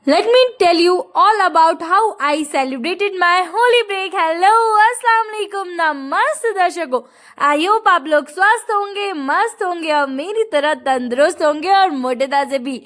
Let me tell you all about how I celebrated my holy break. Hello, अस्सलाम वालेकुम, नमस्ते दर्शकों। I hope आप लोग स्वस्थ होंगे, मस्त होंगे और मेरी तरह तंदुरुस्त होंगे और मोटे ताजे भी।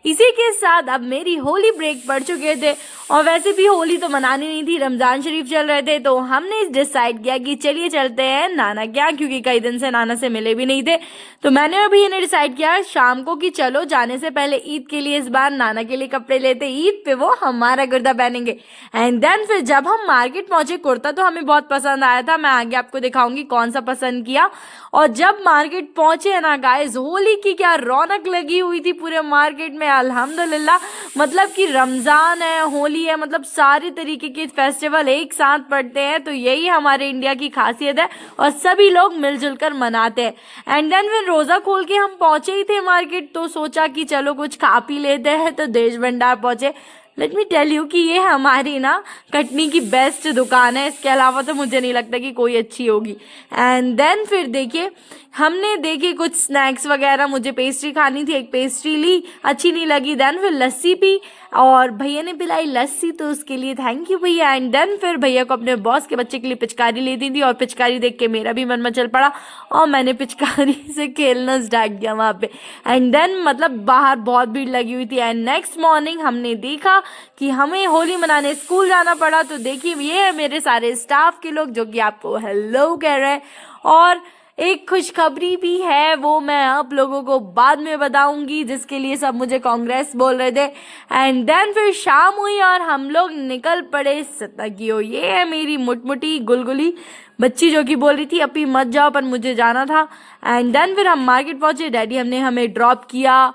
इसी के साथ अब मेरी होली ब्रेक पड़ चुके थे और वैसे भी होली तो मनानी नहीं थी, रमजान शरीफ चल रहे थे, तो हमने डिसाइड किया कि चलिए चलते हैं नाना क्या, क्योंकि कई दिन से नाना से मिले भी नहीं थे। तो मैंने अभी इन्हें डिसाइड किया शाम को कि चलो जाने से पहले ईद के लिए इस बार नाना के लिए कपड़े लेते, ईद पे वो हमारा कुर्ता पहनेंगे। एंड देन फिर जब हम मार्केट पहुंचे, कुर्ता तो हमें बहुत पसंद आया था, मैं आगे आपको दिखाऊंगी कौन सा पसंद किया। और जब मार्केट पहुंचे ना गाइस, होली की क्या रौनक लगी हुई थी पूरे मार्केट में, अल्हम्दुलिल्लाह। मतलब कि रमजान है, होली है, मतलब सारे तरीके के फेस्टिवल एक साथ पड़ते हैं, तो यही हमारे इंडिया की खासियत है और सभी लोग मिलजुल कर मनाते हैं। एंड देन फिर रोजा खोल के हम पहुंचे ही थे मार्केट, तो सोचा कि चलो कुछ खा पी लेते हैं, तो देश भंडार पहुंचे। लेट मी टेल यू कि ये हमारी ना कटनी की बेस्ट दुकान है, इसके अलावा तो मुझे नहीं लगता कि कोई अच्छी होगी। एंड देन फिर देखिए हमने देखे कुछ स्नैक्स वगैरह, मुझे पेस्ट्री खानी थी, एक पेस्ट्री ली, अच्छी नहीं लगी। देन फिर लस्सी पी और भैया ने पिलाई लस्सी, तो उसके लिए थैंक यू भैया। एंड देन फिर भैया को अपने बॉस के बच्चे के लिए पिचकारी लेती थी और पिचकारी देख के मेरा भी मन मचल पड़ा और मैंने पिचकारी से खेलना स्टार्ट किया वहाँ पे। एंड देन मतलब बाहर बहुत भीड़ लगी हुई थी। एंड नेक्स्ट मॉर्निंग हमने देखा कि हमें होली मनाने स्कूल जाना पड़ा, तो देखिए ये है मेरे सारे स्टाफ के लोग जो कि आपको हेलो कह रहे हैं। और एक खुशखबरी भी है, वो मैं आप लोगों को बाद में बताऊंगी, जिसके लिए सब मुझे कांग्रेस बोल रहे थे। एंड देन फिर शाम हुई और हम लोग निकल पड़े सतगियो। ये है मेरी मुटमुटी गुलगुली बच्ची जो कि बोल रही थी अपी मत जाओ, पर मुझे जाना था। एंड देन फिर हम मार्केट पहुंचे, डैडी हमने हमें ड्रॉप किया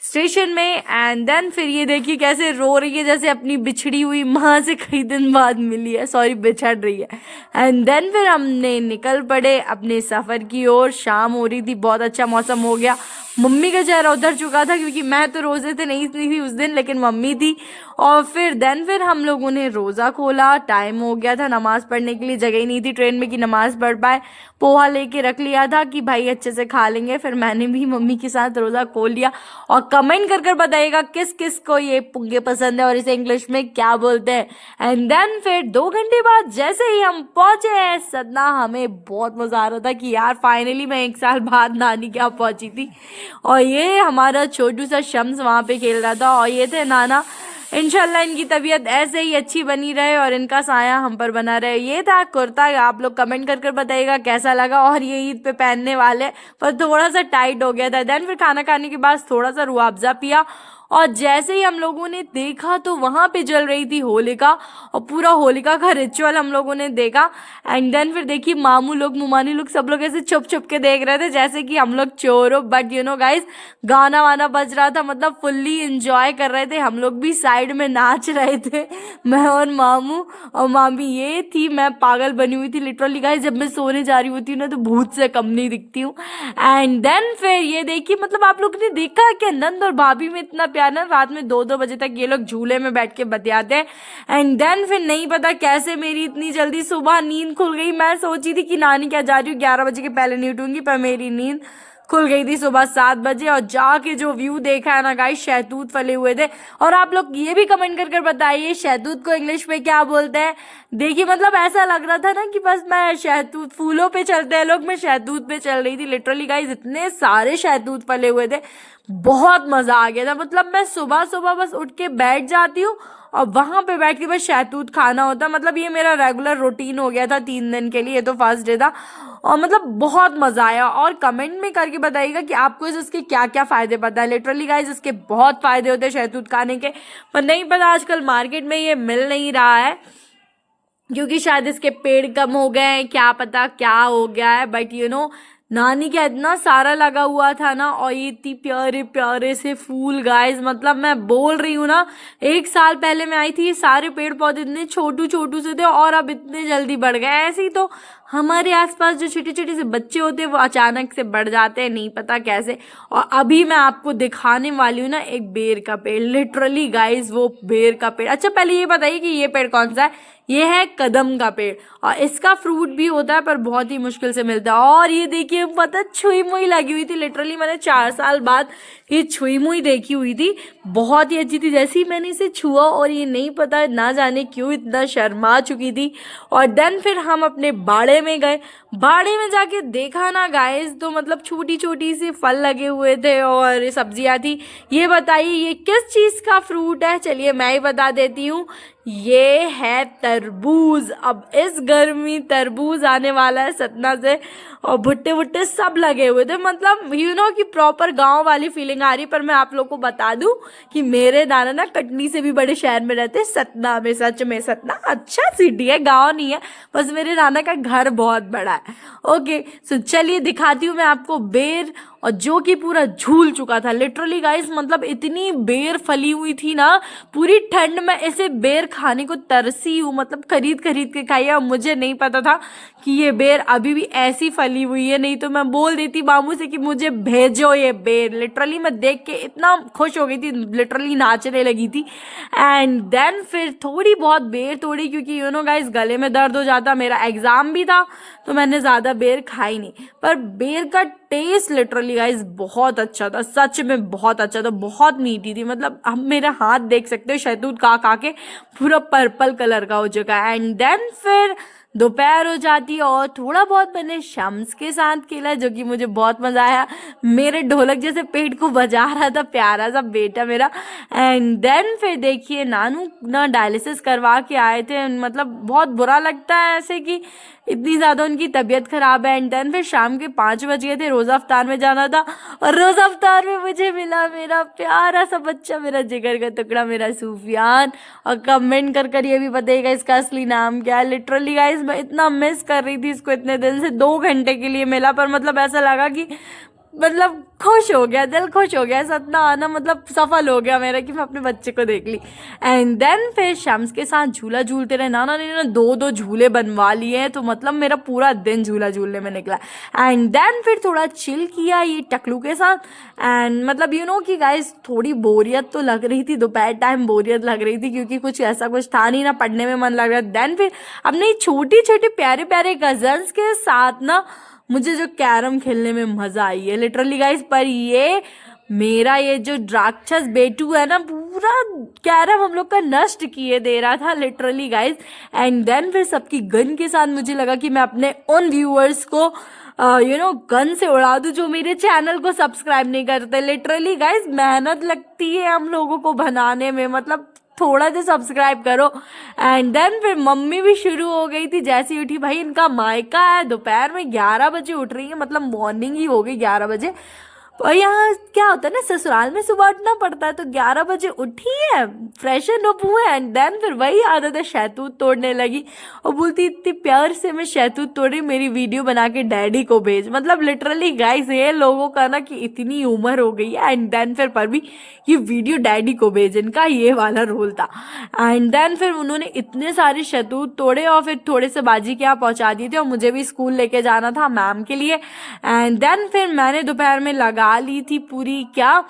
स्टेशन में। एंड देन फिर ये देखिए कैसे रो रही है, जैसे अपनी बिछड़ी हुई माँ से कई दिन बाद मिली है, सॉरी बिछड़ रही है। एंड देन फिर हमने निकल पड़े अपने सफ़र की ओर। शाम हो रही थी, बहुत अच्छा मौसम हो गया, मम्मी का चेहरा उधर चुका था क्योंकि मैं तो रोजे थे नहीं थी उस दिन, लेकिन मम्मी थी। और फिर देन फिर हम लोगों ने रोज़ा खोला, टाइम हो गया था, नमाज़ पढ़ने के लिए जगह ही नहीं थी ट्रेन में कि नमाज़ पढ़ पाए। पोहा लेके रख लिया था कि भाई अच्छे से खा लेंगे। फिर मैंने भी मम्मी के साथ रोज़ा खोल लिया। और कमेंट कर बताइएगा किस किस को ये पुंगे पसंद है और इसे इंग्लिश में क्या बोलते हैं। एंड देन फिर 2 घंटे बाद जैसे ही हम पहुंचे हैं सतना, हमें बहुत मज़ा आ रहा था कि यार फाइनली मैं 1 साल बाद नानी के यहाँ पहुंची थी। और ये हमारा छोटू सा शम्स वहाँ पे खेल रहा था और ये थे नाना। इंशाल्लाह इनकी तबीयत ऐसे ही अच्छी बनी रहे और इनका साया हम पर बना रहे। ये था कुर्ता, आप लोग कमेंट कर बताइएगा कैसा लगा। और ये ईद पे पहनने वाले, पर थोड़ा सा टाइट हो गया था। देन फिर खाना खाने के बाद थोड़ा सा रूह अफ़ज़ा पिया और जैसे ही हम लोगों ने देखा तो वहाँ पे जल रही थी होलिका और पूरा होलिका का रिचुअल हम लोगों ने देखा। एंड देन फिर देखिए मामू लोग, मुमानी लोग, सब लोग ऐसे छुप छुप के देख रहे थे जैसे कि हम लोग चोर हो। बट यू नो गाइस, गाना वाना बज रहा था, मतलब फुल्ली इंजॉय कर रहे थे। हम लोग भी साइड में नाच रहे थे, मैं और मामू और मामी। ये थी, मैं पागल बनी हुई थी लिटरली गाइस। जब मैं सोने जा रही होती हूँ ना तो भूत से कम नहीं दिखती हूँ। एंड देन फिर ये देखिए, मतलब आप लोग ने देखा कि नंद और भाभी में इतना प्यार ना, रात में 2-2 बजे तक ये लोग झूले में बैठ के बतियाते हैं। एंड देन फिर नहीं पता कैसे मेरी इतनी जल्दी सुबह नींद खुल गई। मैं सोची थी कि नानी क्या जा रही हूँ, 11 बजे के पहले नहीं उठूंगी, पर मेरी नींद खुल गई थी सुबह 7 बजे। और जाके जो व्यू देखा है ना गाइस, शहतूत फले हुए थे। और आप लोग ये भी कमेंट कर बताइए शहतूत को इंग्लिश में क्या बोलते हैं। देखिए मतलब ऐसा लग रहा था ना कि बस मैं शहतूत, फूलों पे चलते हैं लोग, मैं शहतूत पे चल रही थी लिटरली गाइस। इतने सारे शहतूत फले हुए थे, बहुत मजा आ गया था। मतलब मैं सुबह सुबह बस उठ के बैठ जाती हूँ और वहां पे बैठ के बस शहतूत खाना होता। मतलब ये मेरा रेगुलर रूटीन हो गया था 3 दिन के लिए, ये तो फर्स्ट डे था और मतलब बहुत मजा आया। और कमेंट में करके बताइएगा कि आपको इसके क्या क्या फायदे पता है। लिटरली गाइस इसके बहुत फायदे होते हैं शहतूत खाने के, पर नहीं पता आजकल मार्केट में ये मिल नहीं रहा है क्योंकि शायद इसके पेड़ कम हो गए हैं, क्या पता क्या हो गया है। बट यू नो नानी का इतना सारा लगा हुआ था ना, और ये इतनी प्यारे प्यारे से फूल गाइस, मतलब मैं बोल रही हूँ ना, 1 साल पहले मैं आई थी ये सारे पेड़ पौधे इतने छोटू छोटू से थे और अब इतने जल्दी बढ़ गए। ऐसे ही तो हमारे आसपास जो छोटे छोटे से बच्चे होते हैं वो अचानक से बढ़ जाते हैं, नहीं पता कैसे। और अभी मैं आपको दिखाने वाली हूँ ना एक बेर का पेड़, लिटरली गाइस वो बेर का पेड़। अच्छा पहले ये बताइए कि ये पेड़ कौन सा है। ये है कदम का पेड़ और इसका फ्रूट भी होता है पर बहुत ही मुश्किल से मिलता है। और ये देखिए पता छुई मुई लगी हुई थी, लिटरली मैंने 4 साल बाद ये छुई मुई देखी हुई थी, बहुत ही अच्छी थी। जैसे ही मैंने इसे छुआ और ये नहीं पता ना जाने क्यों इतना शर्मा चुकी थी। और देन फिर हम अपने बाड़े में गए, बाड़े में जाके देखा ना गाइस तो मतलब छोटी छोटी सी फल लगे हुए थे और सब्जियां थी। ये बताइए ये किस चीज़ का फ्रूट है, चलिए मैं ही बता देती हूँ, ये है तरबूज। अब इस गर्मी तरबूज आने वाला है सतना से और भुट्टे भुट्टे सब लगे हुए थे, मतलब कि प्रॉपर गांव वाली फीलिंग आ रही। पर मैं आप लोग को बता दूं कि मेरे नाना ना कटनी से भी बड़े शहर में रहते, सतना में। सच में सतना अच्छा सिटी है, गांव नहीं है, बस मेरे नाना का घर बहुत बड़ा है। ओके सो चलिए दिखाती हूँ मैं आपको बेर, और जो कि पूरा झूल चुका था लिटरली गाइस, मतलब इतनी बेर फली हुई थी ना, पूरी ठंड में ऐसे बेर खाने को तरसी हूँ, मतलब खरीद खरीद के खाई है। और मुझे नहीं पता था कि ये बेर अभी भी ऐसी फली हुई है, नहीं तो मैं बोल देती मामू से कि मुझे भेजो ये बेर। लिटरली मैं देख के इतना खुश हो गई थी, लिटरली नाचने लगी थी। एंड देन फिर थोड़ी बहुत बेर तोड़ी, क्योंकि गाइस गले में दर्द हो जाता, मेरा एग्जाम भी था तो मैंने ज़्यादा बेर खाई नहीं। पर बेर का टेस्ट लिटरली गाइस बहुत अच्छा था, सच में बहुत अच्छा था, बहुत मीठी थी। मतलब हम मेरा हाथ देख सकते हो शहतूत खा के पूरा पर्पल कलर का हो चुका है। एंड देन फिर दोपहर हो जाती है और थोड़ा बहुत मैंने शम्स के साथ खेला, जो कि मुझे बहुत मज़ा आया। मेरे ढोलक जैसे पेट को बजा रहा था प्यारा सा बेटा मेरा। एंड देन फिर देखिए नानू ना डायलिसिस करवा के आए थे, मतलब बहुत बुरा लगता है ऐसे कि इतनी ज़्यादा उनकी तबीयत खराब है। एंड देन फिर शाम के 5 बज गए थे, रोज़ा अफ्तार में जाना था और रोज़ा अफ्तार में मुझे मिला मेरा प्यारा सा बच्चा, मेरा जिगर का टुकड़ा, मेरा सूफियान। और कमेंट कर ये भी बताइएगा इसका असली नाम क्या है। लिटरली गाइस मैं इतना मिस कर रही थी इसको, इतने दिन से 2 घंटे के लिए मिला, पर मतलब ऐसा लगा कि मतलब खुश हो गया, दिल खुश हो गया, सतना आना मतलब सफल हो गया मेरा कि मैं अपने बच्चे को देख ली। एंड देन फिर शम्स के साथ झूला झूलते रहे, नाना ने ना 2-2 झूले बनवा लिए हैं, तो मतलब मेरा पूरा दिन झूला झूलने में निकला। एंड देन फिर थोड़ा चिल किया ये टकलू के साथ। एंड मतलब कि गाइस थोड़ी बोरियत तो लग रही थी, दोपहर टाइम बोरियत लग रही थी, क्योंकि कुछ ऐसा कुछ था नहीं ना, पढ़ने में मन लग रहा। देन फिर अपने छोटी छोटे प्यारे प्यारे कजन्स के साथ ना मुझे जो कैरम खेलने में मज़ा आई है लिटरली गाइस। पर ये मेरा ये जो राक्षस बेटू है ना, पूरा कैरम हम लोग का नष्ट किए दे रहा था लिटरली गाइस। एंड देन फिर सबकी गन के साथ मुझे लगा कि मैं अपने उन व्यूअर्स को गन से उड़ा दूं जो मेरे चैनल को सब्सक्राइब नहीं करते। लिटरली गाइस मेहनत लगती है हम लोगों को बनाने में, मतलब थोड़ा सा सब्सक्राइब करो। एंड देन फिर मम्मी भी शुरू हो गई थी, जैसे ही उठी, भाई इनका मायका है, दोपहर में 11 बजे उठ रही है, मतलब मॉर्निंग ही हो गई 11 बजे। और यहाँ क्या होता है ना, ससुराल में सुबह उठना पड़ता है, तो 11 बजे उठी है, फ्रेशन अप हुए। एंड देन फिर वही आदत है, शहतूत तोड़ने लगी और बोलती इतनी प्यार से मैं शहतूत तोड़ी, मेरी वीडियो बना के डैडी को भेज। मतलब लिटरली गाइस ये लोगों का ना कि इतनी उम्र हो गई है। एंड देन फिर पर भी ये वीडियो डैडी को भेज, इनका ये वाला रोल था। एंड देन फिर उन्होंने इतने सारे शहतूत तोड़े और फिर थोड़े से बाजी के यहाँ पहुँचा दिए थे, और मुझे भी स्कूल लेके जाना था मैम के लिए। एंड देन फिर मैंने दोपहर में लगा ली थी पूरी क्या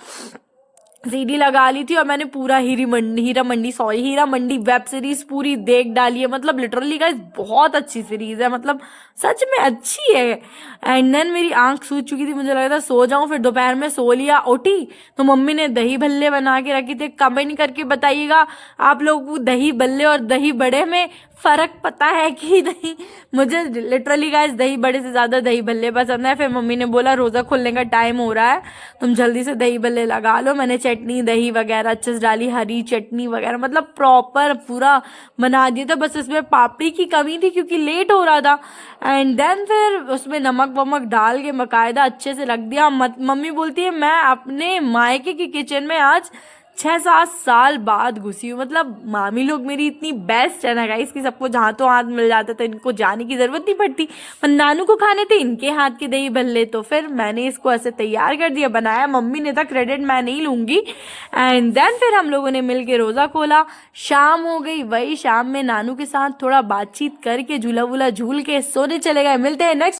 सीडी लगा ली थी, और मैंने पूरा हीरा मंडी वेब सीरीज पूरी देख डाली है। मतलब लिटरली गाइस बहुत अच्छी सीरीज है, मतलब सच में अच्छी है। एंड देन मेरी आंख सूज चुकी थी, मुझे लगा था सो जाऊं, फिर दोपहर में सो लिया, उठी तो मम्मी ने दही भल्ले बना के रखी थे। कमेंट करके बताइएगा आप लोगों को दही भल्ले और दही बड़े में फ़र्क पता है कि नहीं। मुझे लिटरली गाइस दही बड़े से ज़्यादा दही भल्ले पसंद है। फिर मम्मी ने बोला रोज़ा खुलने का टाइम हो रहा है, तुम जल्दी से दही भल्ले लगा लो। मैंने चटनी दही वगैरह अच्छे से डाली, हरी चटनी वगैरह, मतलब प्रॉपर पूरा बना दिया था। बस इसमें पापड़ी की कमी थी क्योंकि लेट हो रहा था। एंड देन फिर उसमें नमक वमक डाल के बाकायदा अच्छे से रख दिया। मम्मी बोलती है मैं अपने मायके की किचन में आज 6-7 साल बाद घुसी हूँ। मतलब मामी लोग मेरी इतनी बेस्ट है ना गाइस कि सबको जहाँ तो हाथ मिल जाता था, इनको जाने की ज़रूरत नहीं पड़ती। पर नानू को खाने थे इनके हाथ के दही भल्ले, तो फिर मैंने इसको ऐसे तैयार कर दिया, बनाया मम्मी ने था, क्रेडिट मैं नहीं लूँगी। एंड देन फिर हम लोगों ने मिल के रोज़ा खोला। शाम हो गई, वही शाम में नानू के साथ थोड़ा बातचीत करके झूला वूला झूल के सोने चले गए। मिलते हैं नेक्स्ट